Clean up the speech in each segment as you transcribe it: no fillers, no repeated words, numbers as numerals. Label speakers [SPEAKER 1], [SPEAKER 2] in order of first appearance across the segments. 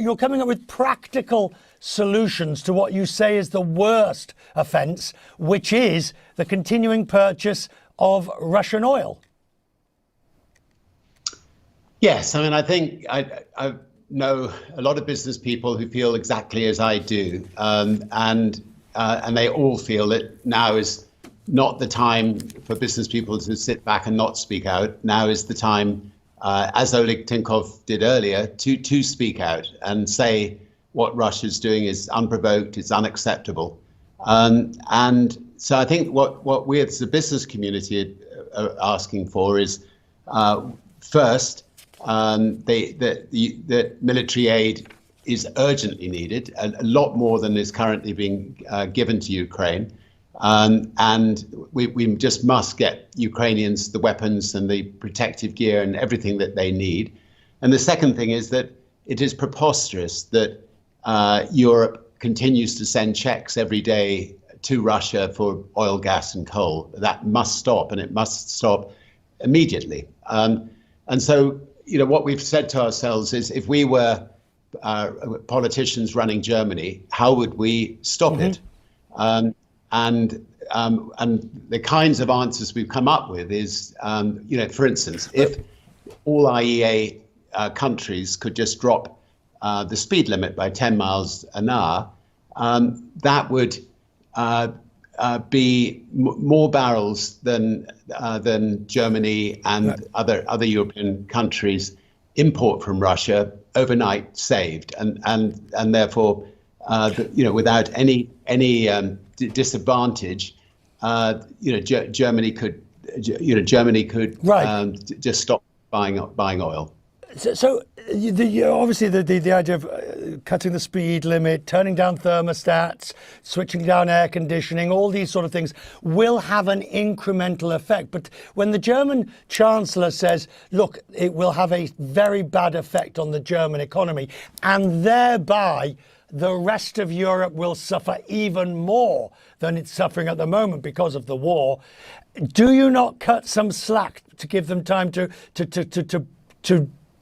[SPEAKER 1] you're coming up with practical solutions to what you say is the worst offence, which is the continuing purchase of Russian oil.
[SPEAKER 2] Yes, I mean, I think I know a lot of business people who feel exactly as I do, and they all feel that now is not the time for business people to sit back and not speak out. Now is the time, as Oleg Tinkov did earlier, to speak out and say what Russia's doing is unprovoked, it's unacceptable. And so I think what we as a business community are asking for is, first, the military aid is urgently needed, a lot more than is currently being given to Ukraine. And we just must get Ukrainians the weapons and the protective gear and everything that they need. And the second thing is that it is preposterous that Europe continues to send checks every day to Russia for oil, gas and coal. That must stop, and it must stop immediately. And so, what we've said to ourselves is, if we were politicians running Germany, how would we stop it? And the kinds of answers we've come up with is, for instance, if all IEA countries could just drop the speed limit by 10 miles an hour, that would be more barrels than Germany and other European countries import from Russia overnight saved, and therefore, without any disadvantage, Germany could just stop buying oil.
[SPEAKER 1] So obviously the idea of cutting the speed limit, turning down thermostats, switching down air conditioning, all these sort of things will have an incremental effect. But when the German Chancellor says, look, it will have a very bad effect on the German economy, and thereby the rest of Europe will suffer even more than it's suffering at the moment because of the war, do you not cut some slack to give them time to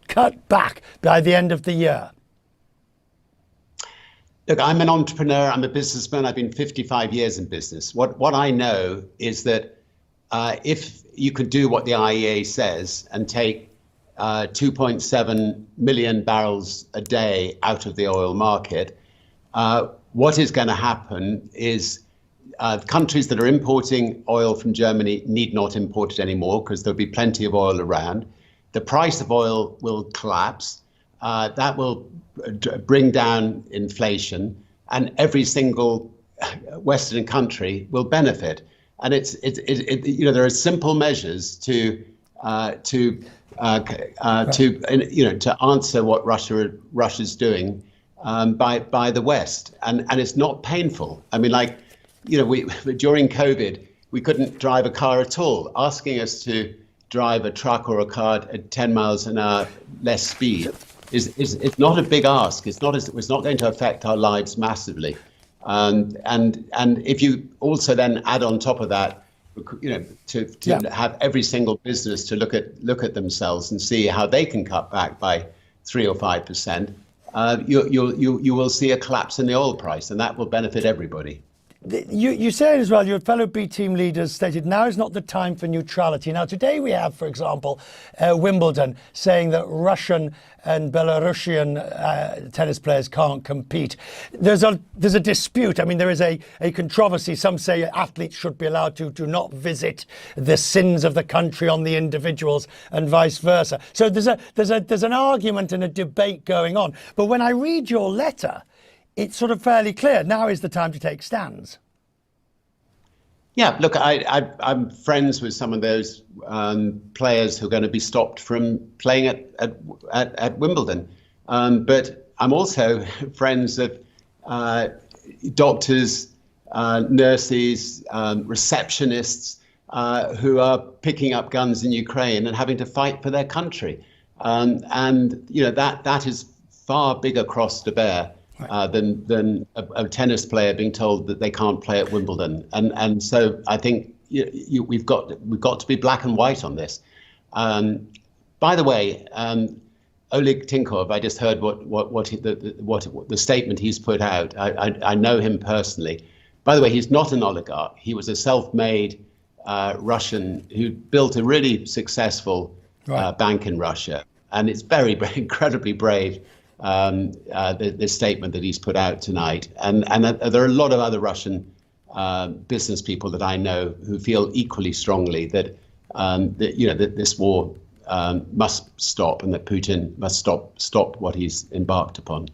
[SPEAKER 1] cut back by the end of the year?
[SPEAKER 2] Look, I'm an entrepreneur, I'm a businessman, I've been 55 years in business. What I know is that if you could do what the IEA says and take 2.7 million barrels a day out of the oil market, what is going to happen is countries that are importing oil from Germany need not import it anymore because there'll be plenty of oil around. The price of oil will collapse. That will bring down inflation, and every single Western country will benefit. And there are simple measures to answer what Russia's doing by the West, and it's not painful. I mean, during COVID, we couldn't drive a car at all. Asking us to drive a truck or a car at 10 miles an hour less speed is not a big ask. It's not going to affect our lives massively. And if you also then add on top of that, to have every single business to look at themselves and see how they can cut back by 3 or 5%, you will see a collapse in the oil price, and that will benefit everybody.
[SPEAKER 1] You said as well, your fellow B team leaders stated now is not the time for neutrality. Now, today we have, for example, Wimbledon saying that Russian and Belarusian tennis players can't compete. There's a dispute. I mean, there is a controversy. Some say athletes should be allowed to not visit the sins of the country on the individuals and vice versa. So there's an argument and a debate going on. But when I read your letter, it's sort of fairly clear. Now is the time to take stands.
[SPEAKER 2] Yeah, look, I'm friends with some of those players who are going to be stopped from playing at Wimbledon. But I'm also friends of doctors, nurses, receptionists who are picking up guns in Ukraine and having to fight for their country. That is far bigger cross to bear than a tennis player being told that they can't play at Wimbledon, and so I think we've got to be black and white on this. By the way, Oleg Tinkov, I just heard what the statement he's put out. I know him personally. By the way, he's not an oligarch. He was a self-made Russian who built a really successful bank in Russia, and it's very, very incredibly brave. The statement that he's put out tonight, and there are a lot of other Russian business people that I know who feel equally strongly that that this war must stop and that Putin must stop what he's embarked upon.